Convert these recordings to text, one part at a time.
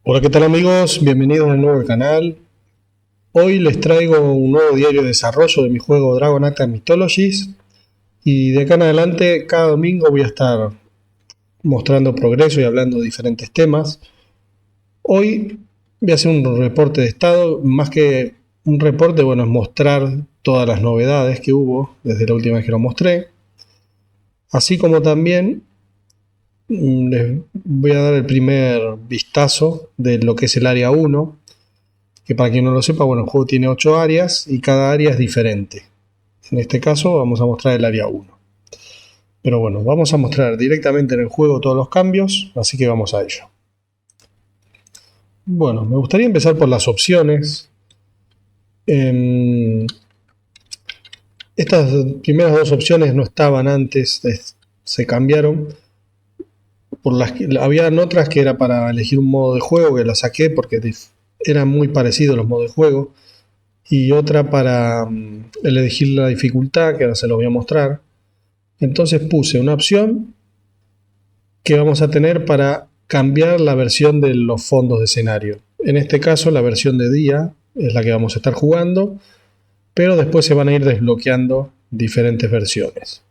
Hola, ¿qué tal amigos? Bienvenidos de nuevo al canal. Hoy les traigo un nuevo diario de desarrollo de mi juego Dragon Age Mythologies y de acá en adelante cada domingo voy a estar mostrando progreso y hablando de diferentes temas. Hoy voy a hacer un reporte de estado, más que un reporte, bueno, es mostrar todas las novedades que hubo desde la última vez que lo mostré, así como también les voy a dar el primer vistazo de lo que es el área 1. Que para quien no lo sepa, bueno, el juego tiene 8 áreas y cada área es diferente. En este caso vamos a mostrar el área 1. Pero bueno, vamos a mostrar directamente en el juego todos los cambios, así que vamos a ello. Bueno, me gustaría empezar por las opciones. Estas primeras dos opciones no estaban antes, se cambiaron. Habían otras que era para elegir un modo de juego, que las saqué porque eran muy parecidos los modos de juego. Y otra para elegir la dificultad, que ahora se lo voy a mostrar. Entonces puse una opción que vamos a tener para cambiar la versión de los fondos de escenario. En este caso la versión de día es la que vamos a estar jugando, pero después se van a ir desbloqueando diferentes versiones.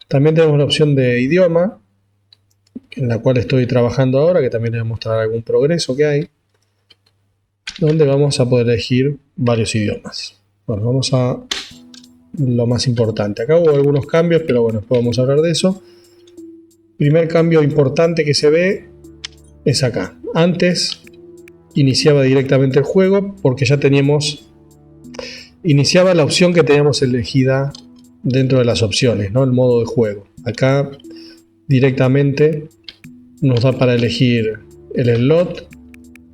También tenemos la opción de idioma, en la cual estoy trabajando ahora, que también les voy a mostrar algún progreso que hay, donde vamos a poder elegir varios idiomas. Bueno, vamos a lo más importante. Acá hubo algunos cambios, pero bueno, después vamos a hablar de eso. Primer cambio importante que se ve es acá. Antes iniciaba directamente el juego porque ya iniciaba la opción que teníamos elegida dentro de las opciones, ¿no? El modo de juego. Acá directamente nos da para elegir el slot,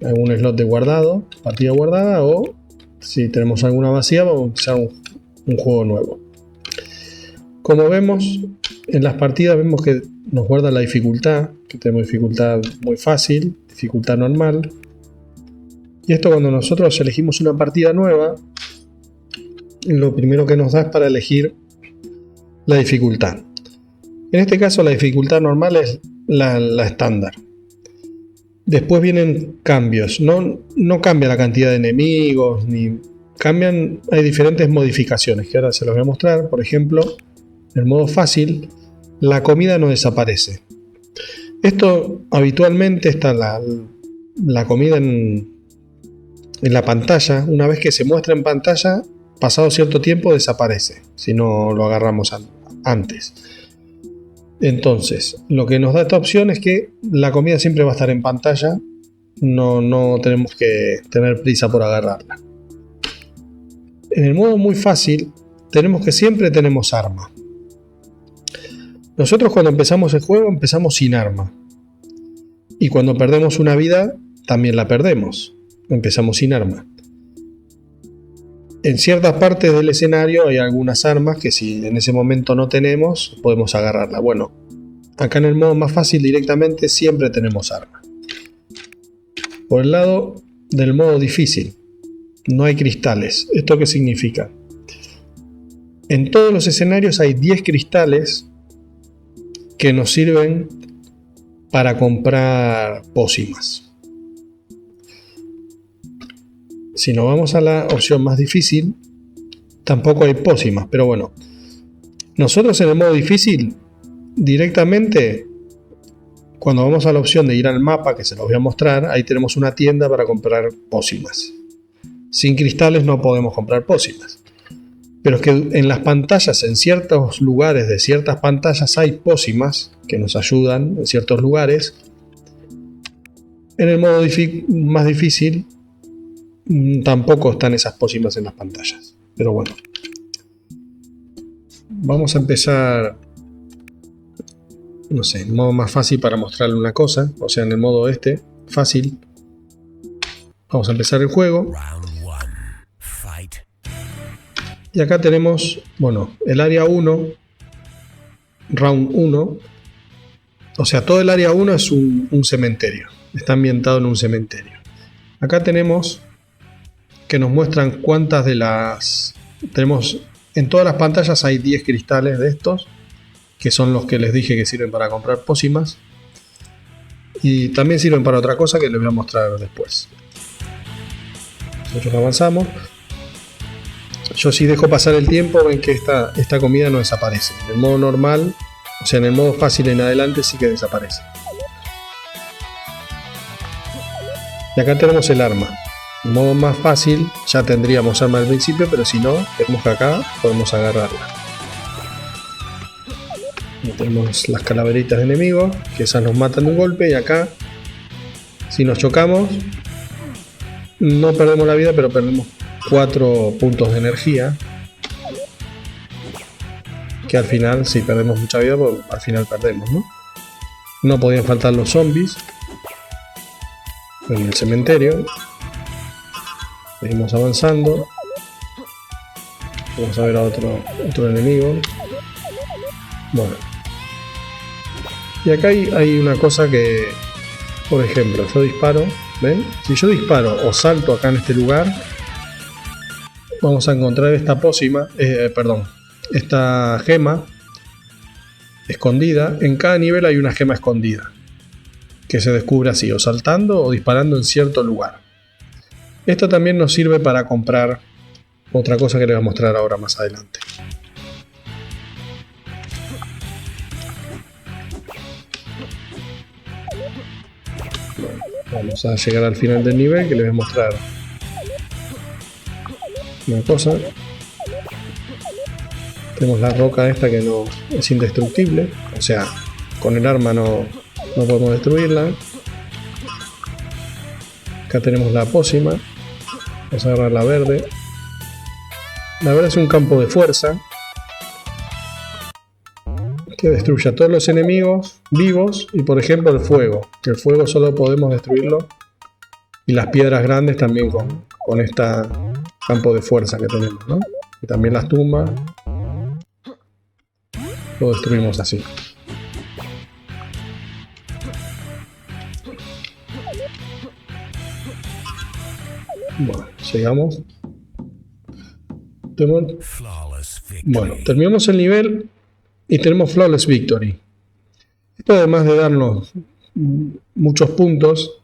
algún slot de guardado, partida guardada, o si tenemos alguna vacía vamos a empezar un juego nuevo. Como vemos en las partidas, vemos que nos guarda la dificultad, que tenemos dificultad muy fácil, dificultad normal. Y esto, cuando nosotros elegimos una partida nueva, lo primero que nos da es para elegir la dificultad. En este caso la dificultad normal es la estándar. Después vienen cambios, no cambia la cantidad de enemigos, ni cambian, hay diferentes modificaciones que ahora se los voy a mostrar. Por ejemplo, en el modo fácil, la comida no desaparece. Esto habitualmente está la comida en la pantalla. Una vez que se muestra en pantalla, pasado cierto tiempo desaparece, si no lo agarramos antes. Entonces, lo que nos da esta opción es que la comida siempre va a estar en pantalla, no tenemos que tener prisa por agarrarla. En el modo muy fácil, tenemos que siempre tenemos arma. Nosotros cuando empezamos el juego empezamos sin arma. Y cuando perdemos una vida, también la perdemos. Empezamos sin arma. En ciertas partes del escenario hay algunas armas que si en ese momento no tenemos, podemos agarrarla. Bueno, acá en el modo más fácil directamente siempre tenemos arma. Por el lado del modo difícil, no hay cristales. ¿Esto qué significa? En todos los escenarios hay 10 cristales que nos sirven para comprar pócimas. Si nos vamos a la opción más difícil, tampoco hay pócimas, pero bueno, nosotros en el modo difícil directamente, cuando vamos a la opción de ir al mapa, que se los voy a mostrar, ahí tenemos una tienda para comprar pócimas. Sin cristales no podemos comprar pócimas, pero es que en las pantallas, en ciertos lugares de ciertas pantallas hay pócimas que nos ayudan en ciertos lugares. En el modo más difícil tampoco están esas pócimas en las pantallas, pero bueno, vamos a empezar, no sé, el modo más fácil para mostrarle una cosa, o sea, en el modo fácil. Vamos a empezar el juego. Y acá tenemos, bueno, el área 1, round 1. O sea, todo el área 1 es un cementerio. Está ambientado en un cementerio. Acá tenemos que nos muestran cuántas de las... Tenemos, en todas las pantallas hay 10 cristales de estos, que son los que les dije que sirven para comprar pócimas. y también sirven para otra cosa que les voy a mostrar después. Nosotros avanzamos. Yo si dejo pasar el tiempo ven que esta comida no desaparece. En el modo normal, o sea en el modo fácil en adelante sí que desaparece. Y acá tenemos el arma. En modo más fácil ya tendríamos arma al principio, pero si no, vemos que acá podemos agarrarla. Y tenemos las calaveritas de enemigos, que esas nos matan de un golpe, y acá, si nos chocamos, no perdemos la vida, pero perdemos 4 puntos de energía. Que al final, si perdemos mucha vida, pues al final perdemos, ¿no? No podían faltar los zombies en el cementerio. Seguimos avanzando. Vamos a ver a otro enemigo. Bueno. Y acá hay una cosa que, por ejemplo, yo disparo, ¿ven? Si yo disparo o salto acá en este lugar, vamos a encontrar esta pócima, esta gema escondida. En cada nivel hay una gema escondida que se descubre así, o saltando o disparando en cierto lugar. Esto también nos sirve para comprar otra cosa que les voy a mostrar ahora más adelante. Bueno, vamos a llegar al final del nivel que les voy a mostrar una cosa. Tenemos la roca esta que no es indestructible, o sea, con el arma no podemos destruirla. Acá tenemos la pócima. Vamos a agarrar la verde. La verde es un campo de fuerza que destruye a todos los enemigos vivos y por ejemplo el fuego. Que el fuego solo podemos destruirlo, y las piedras grandes también con este campo de fuerza que tenemos, ¿no? Y también las tumbas lo destruimos así. Bueno, llegamos. Bueno, terminamos el nivel y tenemos Flawless Victory. Esto, además de darnos muchos puntos,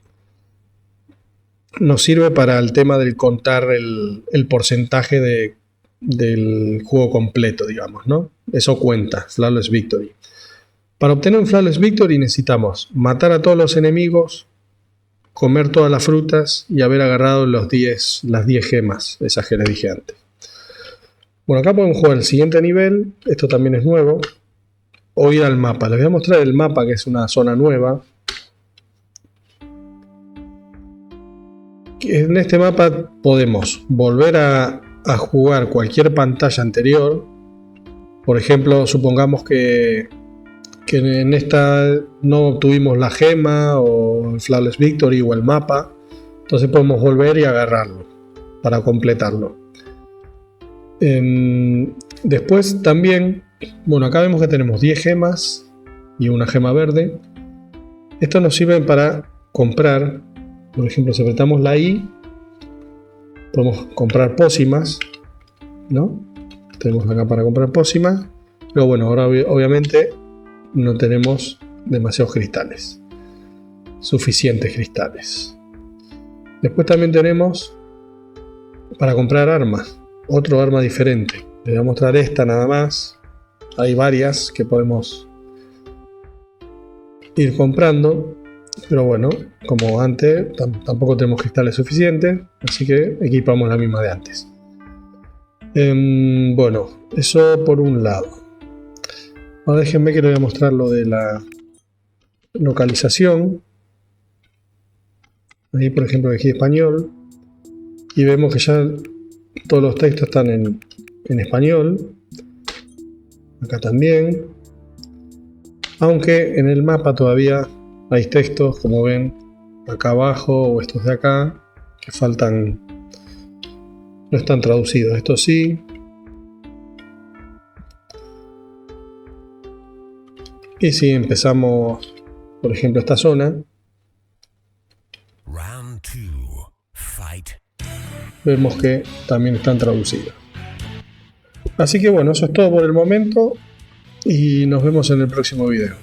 nos sirve para el tema del contar el porcentaje del juego completo, digamos, ¿no? Eso cuenta, Flawless Victory. Para obtener un Flawless Victory necesitamos matar a todos los enemigos, comer todas las frutas y haber agarrado las 10 gemas, esas que les dije antes. Bueno, acá podemos jugar el siguiente nivel, esto también es nuevo, o ir al mapa. Les voy a mostrar el mapa, que es una zona nueva. En este mapa podemos volver a jugar cualquier pantalla anterior. Por ejemplo, supongamos que en esta no obtuvimos la gema o el Flawless Victory o el mapa, entonces podemos volver y agarrarlo para completarlo. Después también, bueno, acá vemos que tenemos 10 gemas y una gema verde. Estos nos sirven para comprar. Por ejemplo, si apretamos la I, podemos comprar pócimas, ¿no? Tenemos acá para comprar pócimas, pero bueno, ahora obviamente no tenemos demasiados cristales, suficientes cristales. Después también tenemos para comprar armas, otro arma diferente. Les voy a mostrar esta nada más. Hay varias que podemos ir comprando, pero bueno, como antes tampoco tenemos cristales suficientes, así que equipamos la misma de antes. Bueno, eso por un lado. Ahora déjenme que les voy a mostrar lo de la localización. Ahí por ejemplo elegí español y vemos que ya todos los textos están en español. Acá también. Aunque en el mapa todavía hay textos, como ven, acá abajo o estos de acá, que faltan, no están traducidos. Estos sí. Y si empezamos, por ejemplo, esta zona, vemos que también están traducidos. Así que bueno, eso es todo por el momento y nos vemos en el próximo video.